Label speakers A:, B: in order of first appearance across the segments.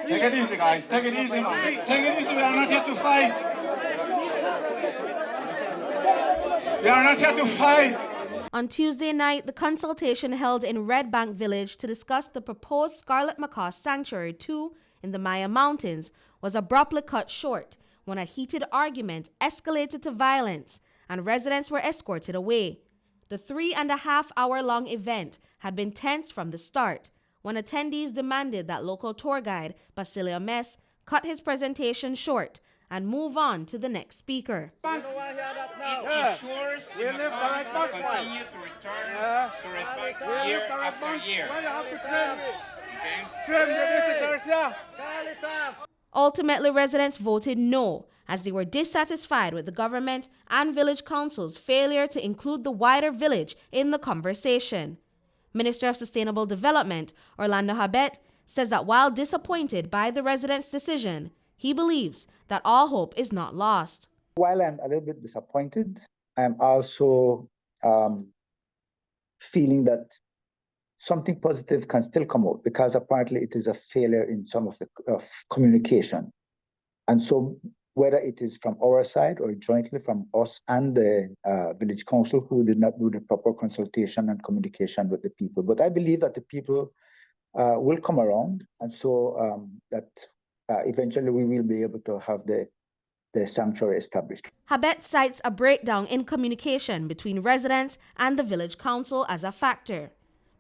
A: Take it easy, guys. Take it easy, man. Take it easy. We are not here to fight. We are not here to fight.
B: On Tuesday night, the consultation held in Red Bank Village to discuss the proposed Scarlet Macaw Sanctuary 2 in the Maya Mountains was abruptly cut short when a heated argument escalated to violence and residents were escorted away. The 3.5-hour-long event had been tense from the start when attendees demanded that local tour guide Basilia Mess cut his presentation short and move on to the next speaker.
C: It ensures the Macaws will continue to return to Red Bank year after year.
B: Ultimately, residents voted no, as they were dissatisfied with the government and village council's failure to include the wider village in the conversation. Minister of Sustainable Development Orlando Habet says that while disappointed by the residents' decision, he believes that all hope is not lost.
D: While I'm a little bit disappointed, I'm also feeling that something positive can still come out, because apparently it is a failure in some of the communication. And so whether it is from our side or jointly from us and the village council, who did not do the proper consultation and communication with the people. But I believe that the people will come around, and so that eventually we will be able to have the sanctuary established.
B: Habet cites a breakdown in communication between residents and the village council as a factor.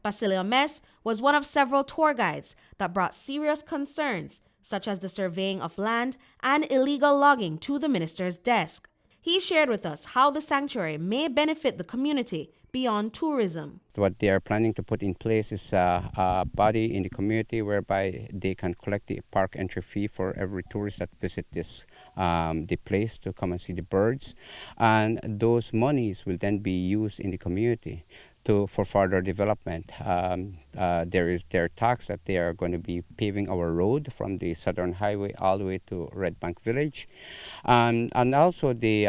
B: Basilia Mess was one of several tour guides that brought serious concerns, such as the surveying of land and illegal logging, to the minister's desk. He shared with us how the sanctuary may benefit the community beyond tourism.
E: What they are planning to put in place is a body in the community whereby they can collect the park entry fee for every tourist that visit the place to come and see the birds, and those monies will then be used in the community for further development. There is their tax that they are going to be paving our road from the Southern Highway all the way to Red Bank Village, and also the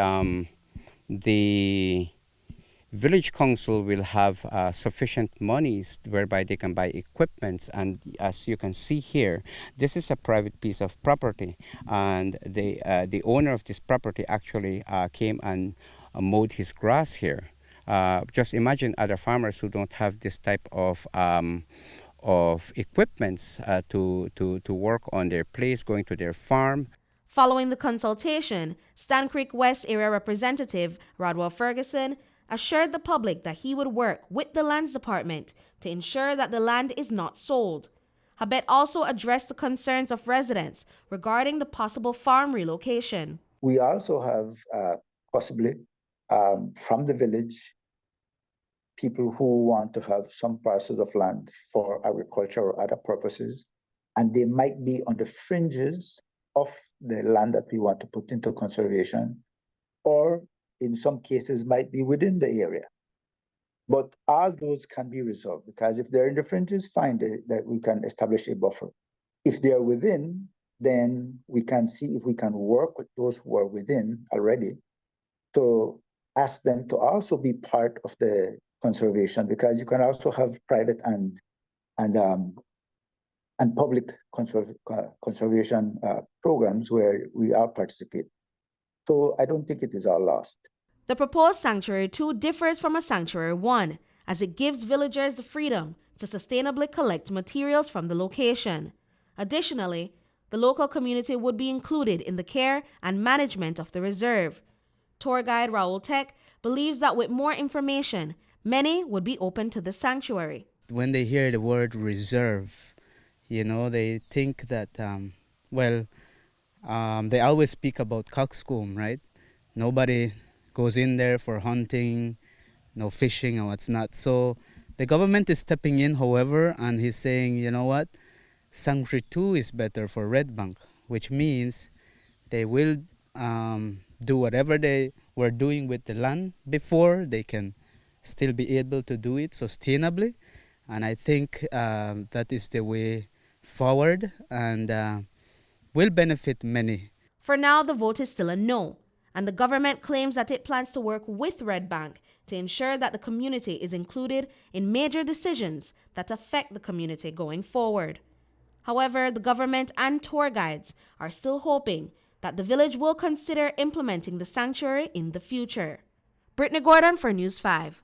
E: village council will have sufficient monies whereby they can buy equipments. And as you can see here, this is a private piece of property, and the owner of this property actually came and mowed his grass here. Just imagine other farmers who don't have this type of equipments to work on their place, going to their farm.
B: Following the consultation, Stan Creek West Area Representative Rodwell Ferguson assured the public that he would work with the Lands Department to ensure that the land is not sold. Habet also addressed the concerns of residents regarding the possible farm relocation.
D: We also have possibly from the village people who want to have some parcels of land for agriculture or other purposes, and they might be on the fringes of the land that we want to put into conservation, or in some cases might be within the area. But all those can be resolved, because if they're in the fringes, fine, that we can establish a buffer. If they're within, then we can see if we can work with those who are within already to ask them to also be part of the conservation, because you can also have private and public conservation programs where we all participate. So I don't think it is all lost.
B: The proposed Sanctuary 2 differs from a Sanctuary 1, as it gives villagers the freedom to sustainably collect materials from the location. Additionally, the local community would be included in the care and management of the reserve. Tour guide Raul Tech believes that with more information, many would be open to the sanctuary.
F: When they hear the word reserve, they think that, they always speak about coxcomb, right? Nobody goes in there for hunting, no fishing and what's not. So the government is stepping in, however, and he's saying, you know what, Sanctuary 2 is better for Red Bank, which means they will do whatever they were doing with the land before. They can still be able to do it sustainably, and I think that is the way forward, and will benefit many.
B: For now, the vote is still a no, and the government claims that it plans to work with Red Bank to ensure that the community is included in major decisions that affect the community going forward. However, the government and tour guides are still hoping that the village will consider implementing the sanctuary in the future. Brittany Gordon for News 5.